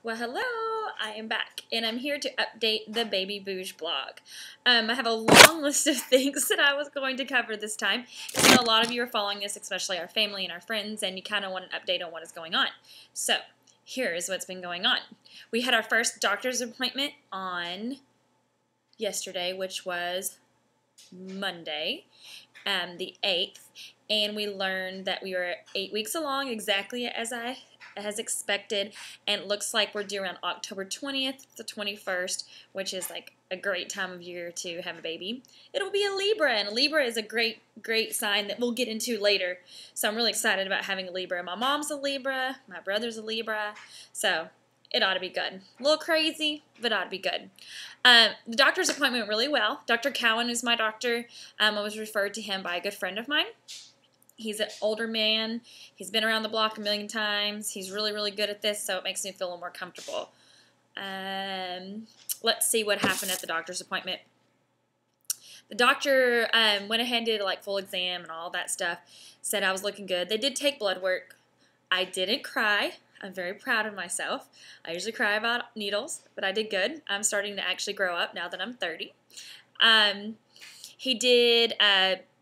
Well, hello, I am back, and I'm here to update the Baby Bouge blog. I have a long list of things that I was going to cover this time. I know a lot of you are following this, especially our family and our friends, and you kind of want an update on what is going on. So, here is what's been going on. We had our first doctor's appointment on yesterday, which was Monday, the 8th, and we learned that we were 8 weeks along, exactly as expected, and it looks like we're due around October 20th to 21st, which is like a great time of year to have a baby. It'll be a Libra, and a Libra is a great sign that we'll get into later, so I'm really excited about having a Libra. My mom's a Libra, my brother's a Libra, so it ought to be good. A little crazy, but ought to be good. The doctor's appointment went really well. Dr. Cowan is my doctor. I was referred to him by a good friend of mine. He's an older man. He's been around the block a million times. He's really good at this, so it makes me feel a little more comfortable. Let's see what happened at the doctor's appointment. The doctor went ahead and did like full exam and all that stuff. Said I was looking good. They did take blood work. I didn't cry. I'm very proud of myself. I usually cry about needles, but I did good. I'm starting to actually grow up now that I'm 30. He did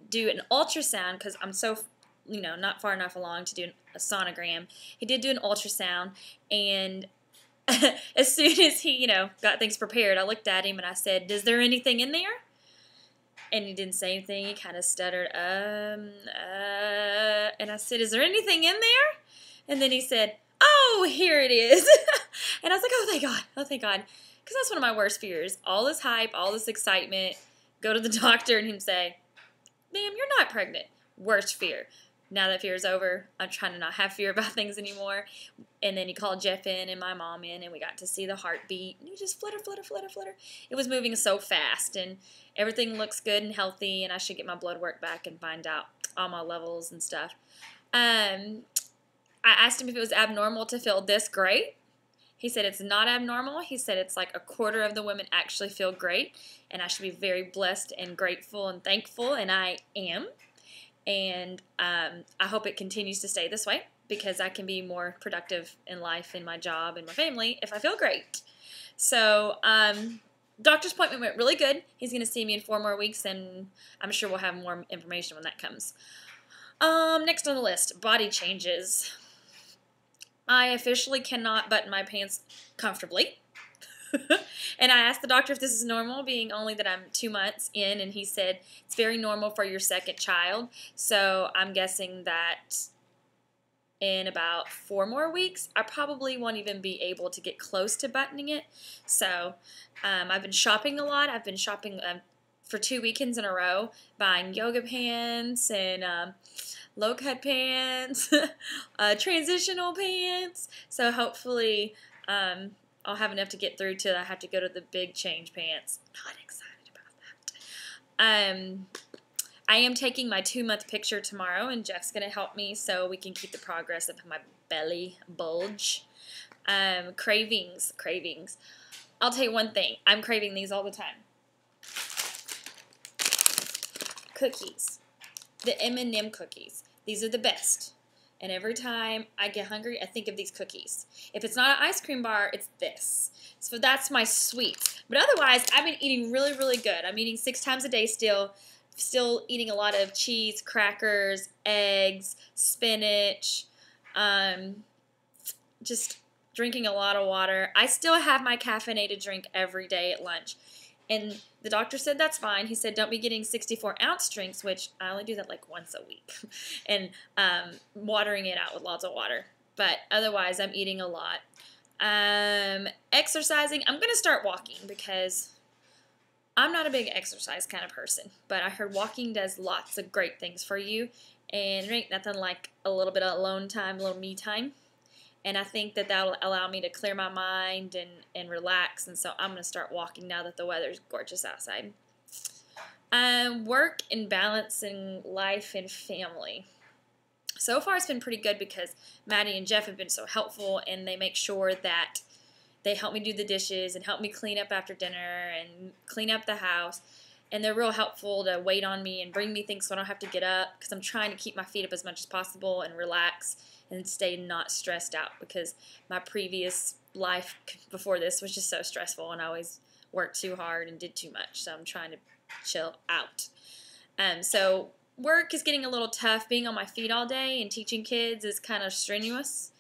do an ultrasound because I'm so, not far enough along to do a sonogram. He did do an ultrasound, and as soon as he, got things prepared, I looked at him and I said, "Is there anything in there?" And he didn't say anything. He kind of stuttered, and I said, "Is there anything in there?" And then he said, "Oh, here it is." And I was like, "Oh, thank God. Oh, thank God." Because that's one of my worst fears. All this hype, all this excitement, go to the doctor and him say, "Ma'am, you're not pregnant." Worst fear. Now that fear is over, I'm trying to not have fear about things anymore. And then he called Jeff in and my mom in, and we got to see the heartbeat. And you just flutter. It was moving so fast, and everything looks good and healthy, and I should get my blood work back and find out all my levels and stuff. I asked him if it was abnormal to feel this great. He said it's not abnormal. He said it's like a quarter of the women actually feel great, and I should be very blessed and grateful and thankful, and I am. And I hope it continues to stay this way because I can be more productive in life, in my job, and my family if I feel great. So doctor's appointment went really good. He's going to see me in 4 more weeks, and I'm sure we'll have more information when that comes. Next on the list, body changes. I officially cannot button my pants comfortably. And I asked the doctor if this is normal, being only that I'm 2 months in, and he said it's very normal for your second child. So I'm guessing that in about 4 more weeks, I probably won't even be able to get close to buttoning it. So I've been shopping a lot. I've been shopping for 2 weekends in a row, buying yoga pants and low-cut pants, transitional pants. So hopefully I'll have enough to get through till I have to go to the big change pants. Not excited about that. I am taking my 2-month picture tomorrow, and Jeff's going to help me so we can keep the progress of my belly bulge. Cravings. I'll tell you one thing. I'm craving these all the time. Cookies. The M&M cookies. These are the best. And every time I get hungry, I think of these cookies. If it's not an ice cream bar, it's this. So that's my sweets. But otherwise, I've been eating really good. I'm eating 6 times a day still. Still eating a lot of cheese, crackers, eggs, spinach, just drinking a lot of water. I still have my caffeinated drink every day at lunch. And the doctor said that's fine. He said don't be getting 64-ounce drinks, which I only do that like once a week, and watering it out with lots of water. But otherwise, I'm eating a lot. Exercising. I'm going to start walking because I'm not a big exercise kind of person, but I heard walking does lots of great things for you, and there ain't nothing like a little bit of alone time, a little me time. And I think that that'll allow me to clear my mind and relax. And so I'm going to start walking now that the weather's gorgeous outside. Work and balancing life and family. So far it's been pretty good because Maddie and Jeff have been so helpful, and they make sure that they help me do the dishes and help me clean up after dinner and clean up the house. And they're real helpful to wait on me and bring me things so I don't have to get up, because I'm trying to keep my feet up as much as possible and relax and stay not stressed out, because my previous life before this was just so stressful, and I always worked too hard and did too much, so I'm trying to chill out. So work is getting a little tough. Being on my feet all day and teaching kids is kind of strenuous.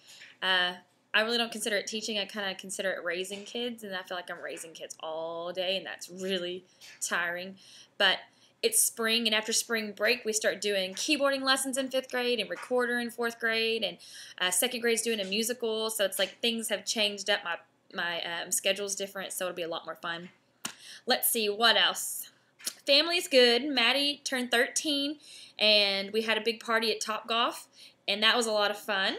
I really don't consider it teaching. I kind of consider it raising kids, and I feel like I'm raising kids all day, and that's really tiring. But it's spring, and after spring break, we start doing keyboarding lessons in 5th grade and recorder in 4th grade, and 2nd grade's doing a musical, so it's like things have changed up. My schedule's different, so it'll be a lot more fun. Let's see, what else? Family's good. Maddie turned 13, and we had a big party at Topgolf, and that was a lot of fun.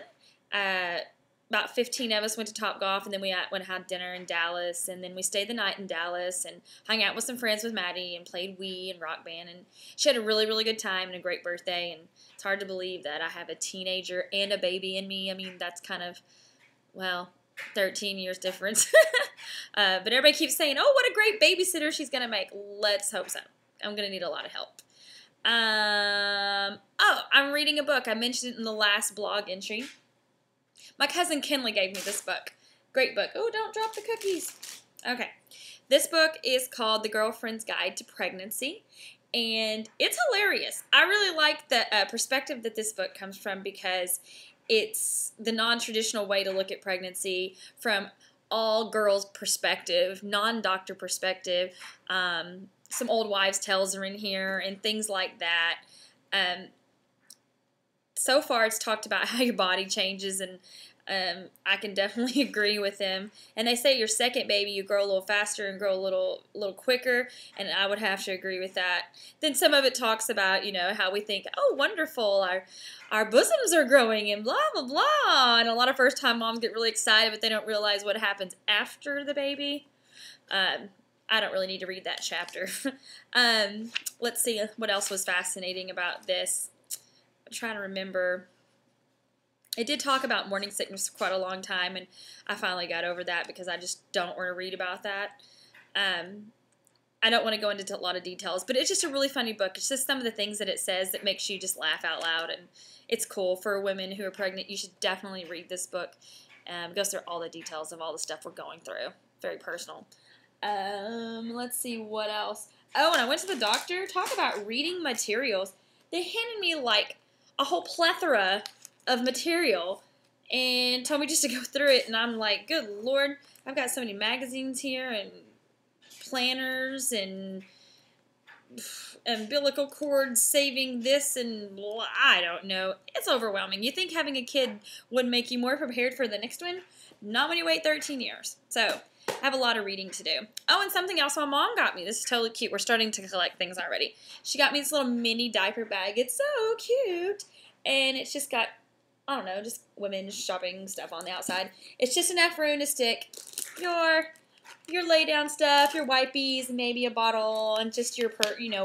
About 15 of us went to Topgolf, and then we went and had dinner in Dallas, and then we stayed the night in Dallas and hung out with some friends with Maddie and played Wii and Rock Band, and she had a really, really good time and a great birthday, and it's hard to believe that I have a teenager and a baby in me. I mean, that's kind of, well, 13 years difference. But everybody keeps saying, oh, what a great babysitter she's going to make. Let's hope so. I'm going to need a lot of help. Oh, I'm reading a book. I mentioned it in the last blog entry. My cousin Kinley gave me this book. Great book. Oh, don't drop the cookies. Okay. This book is called The Girlfriend's Guide to Pregnancy, and it's hilarious. I really like the perspective that this book comes from because it's the non-traditional way to look at pregnancy from all girls' perspective, non-doctor perspective. Some old wives' tales are in here and things like that. So far, it's talked about how your body changes, and I can definitely agree with them. And they say your second baby, you grow a little faster and grow a little quicker, and I would have to agree with that. Then some of it talks about, you know, how we think, oh, wonderful, our bosoms are growing and blah, blah, blah. And a lot of first-time moms get really excited, but they don't realize what happens after the baby. I don't really need to read that chapter. Let's see what else was fascinating about this. I'm trying to remember. It did talk about morning sickness for quite a long time, and I finally got over that because I just don't want to read about that. I don't want to go into a lot of details, but it's just a really funny book. It's just some of the things that it says that makes you just laugh out loud, and it's cool for women who are pregnant. You should definitely read this book. It goes through all the details of all the stuff we're going through. Very personal. Let's see what else. Oh, and I went to the doctor. Talk about reading materials. They handed me like a whole plethora of material and told me just to go through it, and I'm like, good Lord, I've got so many magazines here and planners and umbilical cords saving this and blah, I don't know. It's overwhelming. You think having a kid would make you more prepared for the next one? Not when you wait 13 years. So I have a lot of reading to do. Oh, and something else my mom got me. This is totally cute. We're starting to collect things already. She got me this little mini diaper bag. It's so cute. And it's just got, I don't know, just women's shopping stuff on the outside. It's just enough room to stick your lay down stuff, your wipies, maybe a bottle, and just your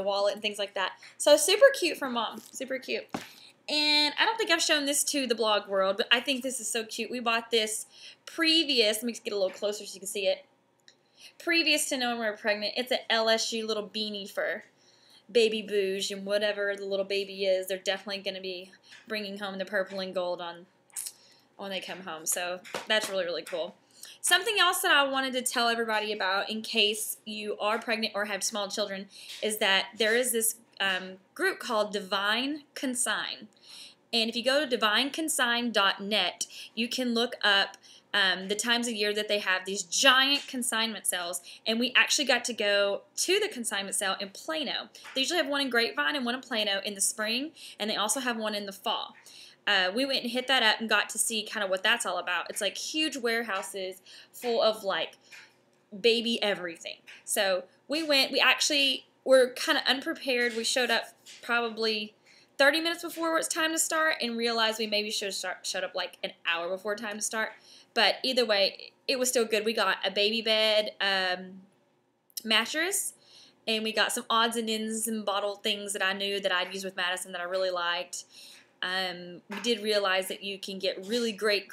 wallet and things like that. So super cute for mom. Super cute. And I don't think I've shown this to the blog world, but I think this is so cute. We bought this previous, let me just get a little closer so you can see it. Previous to knowing we were pregnant, it's an LSU little beanie for baby Bouge, and whatever the little baby is, they're definitely going to be bringing home the purple and gold on when they come home. So that's really, really cool. Something else that I wanted to tell everybody about in case you are pregnant or have small children is that there is this group called Divine Consign. And if you go to divineconsign.net, you can look up the times of year that they have these giant consignment sales, and we actually got to go to the consignment sale in Plano. They usually have one in Grapevine and one in Plano in the spring, and they also have one in the fall. We went and hit that up and got to see kind of what that's all about. It's like huge warehouses full of like baby everything. So we went, we actually were kind of unprepared. We showed up probably 30 minutes before it was time to start and realized we maybe should have showed up like an hour before time to start. But either way, it was still good. We got a baby bed mattress, and we got some odds and ends and bottle things that I knew that I'd use with Madison that I really liked. We did realize that you can get really great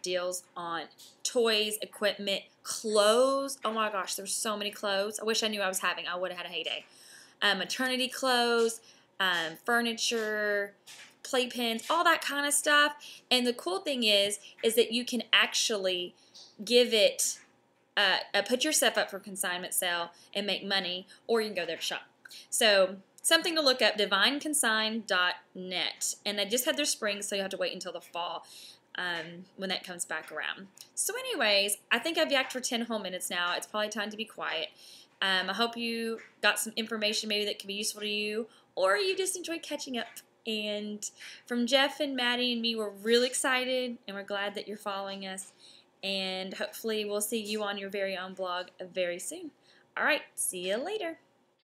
deals on toys, equipment, clothes. Oh my gosh, there's so many clothes. I wish I knew I was having. I would have had a heyday. Maternity clothes, furniture, playpens, all that kind of stuff. And the cool thing is that you can actually give it, put yourself up for consignment sale and make money, or you can go there to shop. So something to look up, divineconsign.net. And they just had their spring, so you have to wait until the fall when that comes back around. So anyways, I think I've yacked for 10 whole minutes now. It's probably time to be quiet. I hope you got some information maybe that can be useful to you, or you just enjoyed catching up. And from Jeff and Maddie and me, we're really excited, and we're glad that you're following us. And hopefully we'll see you on your very own blog very soon. All right, see you later.